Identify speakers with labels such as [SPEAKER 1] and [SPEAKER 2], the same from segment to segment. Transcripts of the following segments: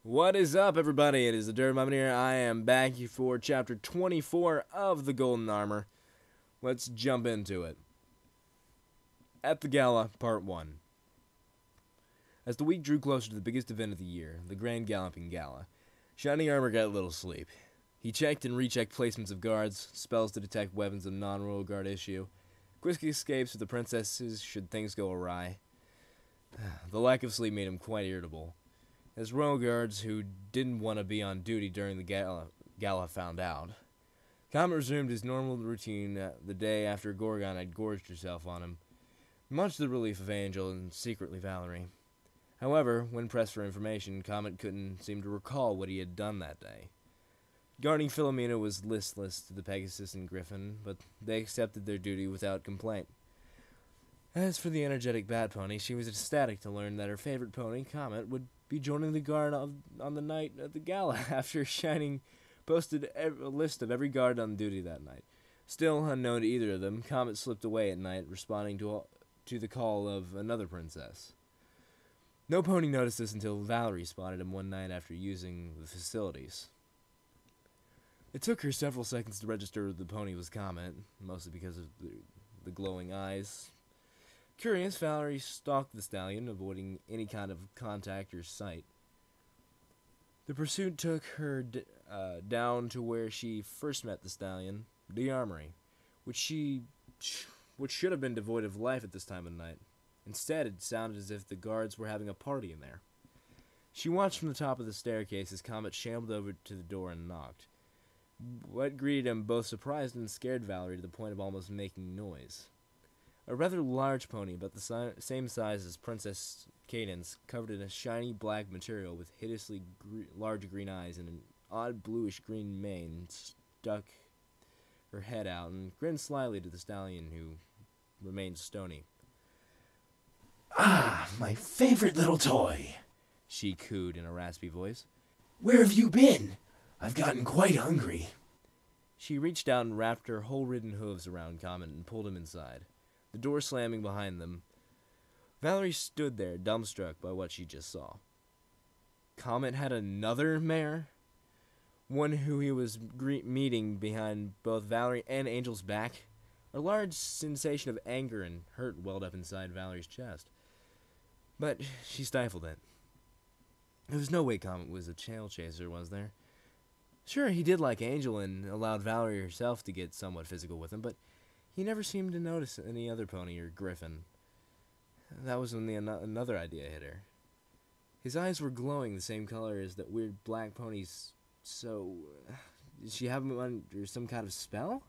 [SPEAKER 1] What is up, everybody? It is the Dirt Moment here. I am back for chapter 24 of the Golden Armor. Let's jump into it. At the Gala, Part 1. As the week drew closer to the biggest event of the year, the Grand Galloping Gala, Shining Armor got little sleep. He checked and rechecked placements of guards, spells to detect weapons of non-royal guard issue, quick escapes with the princesses should things go awry. The lack of sleep made him quite irritable. As royal guards who didn't want to be on duty during the gala found out. Comet resumed his normal routine the day after Gorgon had gorged herself on him, much to the relief of Angel and secretly Valerie. However, when pressed for information, Comet couldn't seem to recall what he had done that day. Guarding Philomena was listless to the Pegasus and Griffin, but they accepted their duty without complaint. As for the energetic Bat Pony, she was ecstatic to learn that her favorite pony, Comet, would be joining the guard on the night of the gala after Shining posted a list of every guard on duty that night. Still unknown to either of them, Comet slipped away at night, responding to the call of another princess. No pony noticed this until Valerie spotted him one night after using the facilities. It took her several seconds to register the pony was Comet, mostly because of the glowing eyes. Curious, Valerie stalked the stallion, avoiding any kind of contact or sight. The pursuit took her down to where she first met the stallion, the armory, which should have been devoid of life at this time of night. Instead, it sounded as if the guards were having a party in there. She watched from the top of the staircase as Comet shambled over to the door and knocked. What greeted him both surprised and scared Valerie to the point of almost making noise. A rather large pony, about the same size as Princess Cadence, covered in a shiny black material with hideously large green eyes and an odd bluish-green mane, stuck her head out and grinned slyly to the stallion, who remained stony.
[SPEAKER 2] "Ah, my favorite little toy,"
[SPEAKER 1] she cooed in a raspy voice.
[SPEAKER 2] "Where have you been? I've gotten quite hungry."
[SPEAKER 1] She reached out and wrapped her whole-ridden hooves around Comet and pulled him inside, the door slamming behind them. Valerie stood there, dumbstruck by what she just saw. Comet had another mare? One who he was meeting behind both Valerie and Angel's back? A large sensation of anger and hurt welled up inside Valerie's chest. But she stifled it. There was no way Comet was a tail chaser, was there? Sure, he did like Angel and allowed Valerie herself to get somewhat physical with him, but he never seemed to notice any other pony or Griffin. That was when another idea hit her. His eyes were glowing the same color as that weird black pony's. So, did she have him under some kind of spell?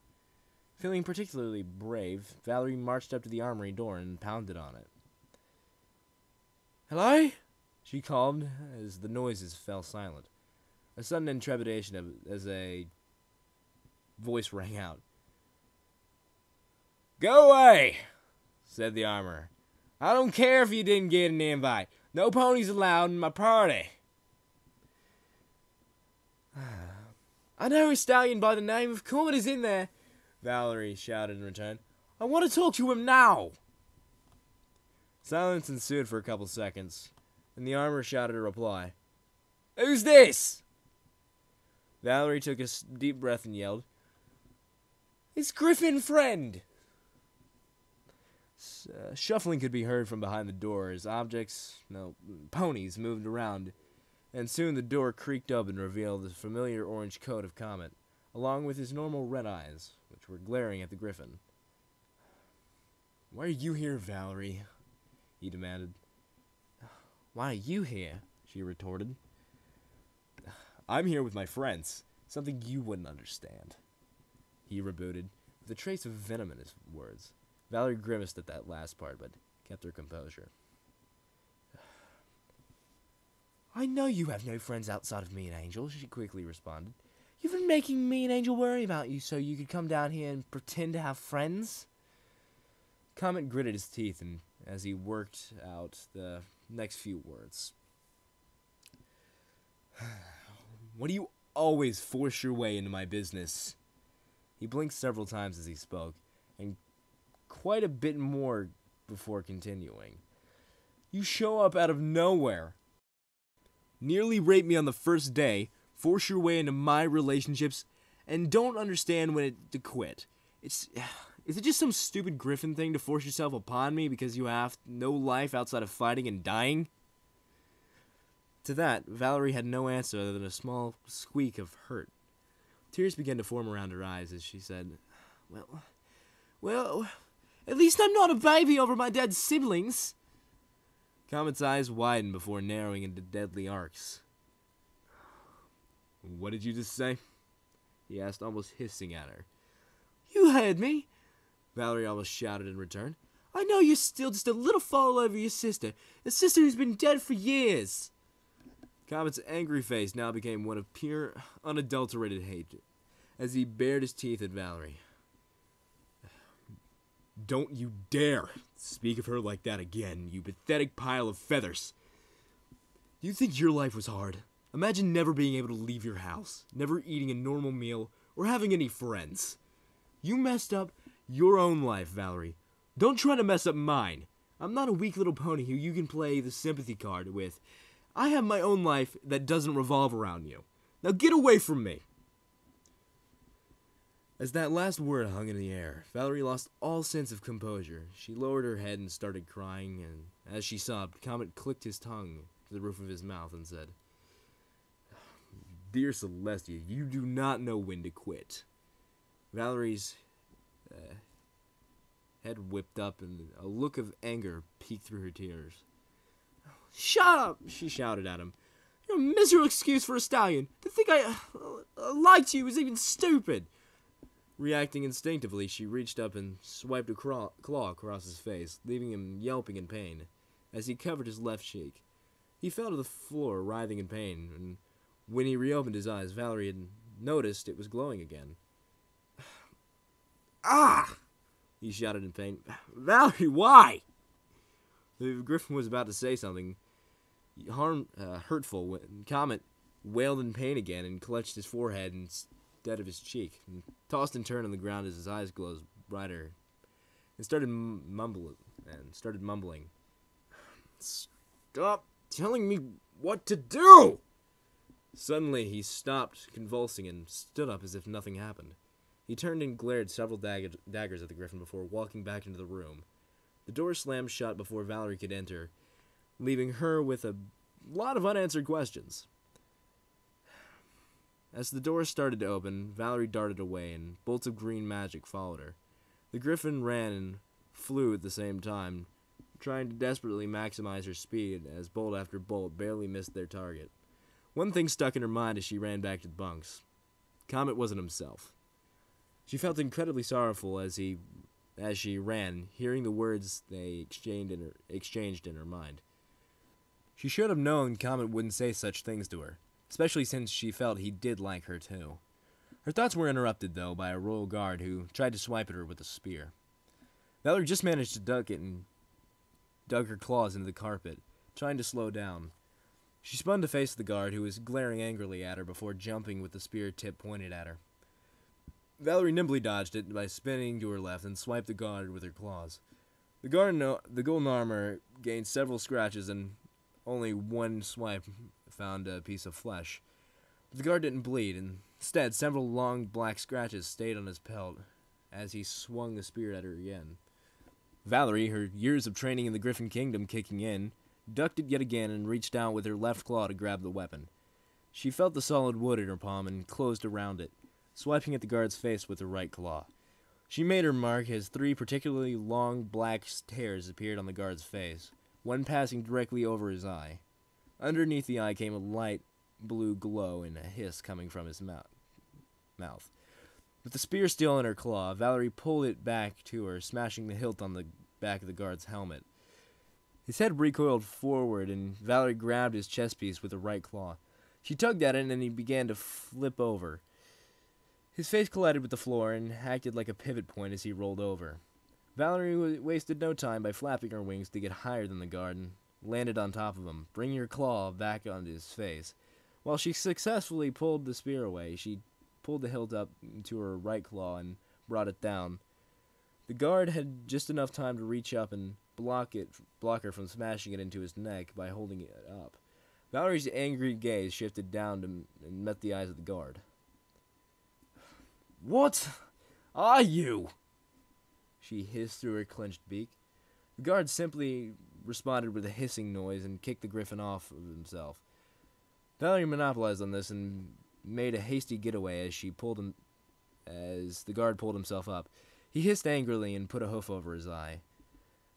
[SPEAKER 1] Feeling particularly brave, Valerie marched up to the armory door and pounded on it. "Hello?" she called as the noises fell silent. A sudden intrepidation as a voice rang out. "Go away," said the armorer. "I don't care if you didn't get an invite. No ponies allowed in my party." "I know a stallion by the name of Comet is in there," Valerie shouted in return. "I want to talk to him now." Silence ensued for a couple seconds, and the armorer shouted a reply. "Who's this?" Valerie took a deep breath and yelled, "It's Griffin Friend." Shuffling could be heard from behind the door as ponies moved around, and soon the door creaked up and revealed the familiar orange coat of Comet, along with his normal red eyes, which were glaring at the Griffin. "Why are you here, Valerie?" he demanded. "Why are you here?" she retorted. "I'm here with my friends. Something you wouldn't understand," he rebooted, with a trace of venom in his words. Valerie grimaced at that last part, but kept her composure. "I know you have no friends outside of me and Angel," she quickly responded. "You've been making me and Angel worry about you so you could come down here and pretend to have friends." Comet gritted his teeth as he worked out the next few words. "What do you always force your way into my business?" He blinked several times as he spoke, and quite a bit more before continuing. "You show up out of nowhere. nearly rape me on the first day, force your way into my relationships, and don't understand when to quit. Is it just some stupid Griffin thing to force yourself upon me because you have no life outside of fighting and dying? To that, Valerie had no answer other than a small squeak of hurt. Tears began to form around her eyes as she said, Well, at least I'm not a baby over my dead siblings. Comet's eyes widened before narrowing into deadly arcs. What did you just say? He asked, almost hissing at her. You heard me, Valerie almost shouted in return. I know you're still just a little fall over your sister, a sister who's been dead for years. Comet's angry face now became one of pure, unadulterated hate, as he bared his teeth at Valerie. Don't you dare speak of her like that again, you pathetic pile of feathers. Do you think your life was hard? Imagine never being able to leave your house, never eating a normal meal, or having any friends. You messed up your own life, Valerie. Don't try to mess up mine. I'm not a weak little pony who you can play the sympathy card with. I have my own life that doesn't revolve around you. Now get away from me. As that last word hung in the air, Valerie lost all sense of composure. She lowered her head and started crying, and as she sobbed, Comet clicked his tongue to the roof of his mouth and said, Dear Celestia, you do not know when to quit. Valerie's head whipped up, and a look of anger peeked through her tears. Shut up, she shouted at him. You're a miserable excuse for a stallion. To think I liked you was even stupid. Reacting instinctively, she reached up and swiped a claw across his face, leaving him yelping in pain. As he covered his left cheek, he fell to the floor, writhing in pain, and when he reopened his eyes, Valerie had noticed it was glowing again. Ah! He shouted in pain. Valerie, why? The Griffin was about to say something hurtful when Comet wailed in pain again and clutched his forehead instead of his cheek, and tossed and turned on the ground as his eyes glowed brighter, and started mumbling. Stop telling me what to do! Suddenly, he stopped convulsing and stood up as if nothing happened. He turned and glared several daggers at the Griffin before walking back into the room. The door slammed shut before Valerie could enter, leaving her with a lot of unanswered questions. As the door started to open, Valerie darted away, and bolts of green magic followed her. The Griffin ran and flew at the same time, trying to desperately maximize her speed as bolt after bolt barely missed their target. One thing stuck in her mind as she ran back to the bunks. Comet wasn't himself. She felt incredibly sorrowful as she ran, hearing the words they exchanged in her mind. She should have known Comet wouldn't say such things to her, especially since she felt he did like her too. Her thoughts were interrupted, though, by a royal guard who tried to swipe at her with a spear. Valerie just managed to duck it and dug her claws into the carpet, trying to slow down. She spun to face the guard, who was glaring angrily at her before jumping with the spear tip pointed at her. Valerie nimbly dodged it by spinning to her left and swiped the guard with her claws. The golden armor gained several scratches, and only one swipe found a piece of flesh. But the guard didn't bleed. Instead, several long black scratches stayed on his pelt as he swung the spear at her again. Valerie, her years of training in the Griffin Kingdom kicking in, ducked it yet again and reached out with her left claw to grab the weapon. She felt the solid wood in her palm and closed around it, swiping at the guard's face with her right claw. She made her mark as three particularly long black hairs appeared on the guard's face, one passing directly over his eye. Underneath the eye came a light blue glow and a hiss coming from his mouth. With the spear still in her claw, Valerie pulled it back to her, smashing the hilt on the back of the guard's helmet. His head recoiled forward, and Valerie grabbed his chest piece with her right claw. She tugged at it, and he began to flip over. His face collided with the floor and acted like a pivot point as he rolled over. Valerie wasted no time by flapping her wings to get higher than the guard and landed on top of him, bringing her claw back onto his face. While she successfully pulled the spear away, she pulled the hilt up into her right claw and brought it down. The guard had just enough time to reach up and block her from smashing it into his neck by holding it up. Valerie's angry gaze shifted down and met the eyes of the guard. "What are you?" she hissed through her clenched beak. The guard simply responded with a hissing noise and kicked the griffin off of himself. Valerie monopolized on this and made a hasty getaway as the guard pulled himself up. He hissed angrily and put a hoof over his eye.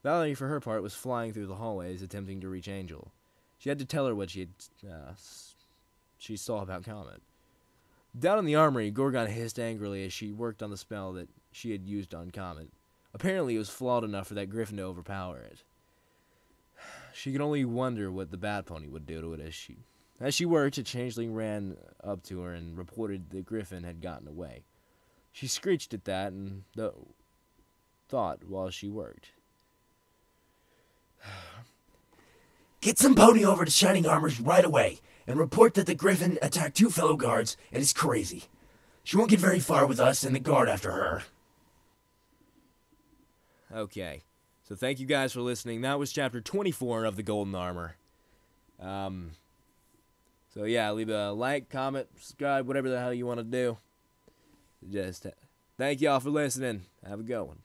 [SPEAKER 1] Valerie, for her part, was flying through the hallways, attempting to reach Angel. She had to tell her what she saw about Comet. Down in the armory, Gorgon hissed angrily as she worked on the spell that she had used on Comet. Apparently, it was flawed enough for that griffin to overpower it. She could only wonder what the Bat Pony would do to it as she worked. A changeling ran up to her and reported the griffin had gotten away. She screeched at that and thought while she worked.
[SPEAKER 2] Get some pony over to Shining Armors right away and report that the griffin attacked 2 fellow guards and is crazy. She won't get very far with us and the guard after her.
[SPEAKER 1] Okay, so thank you guys for listening. That was chapter 24 of the Golden Armor. So yeah, leave a like, comment, subscribe, whatever the hell you want to do. Just thank y'all for listening. Have a good one.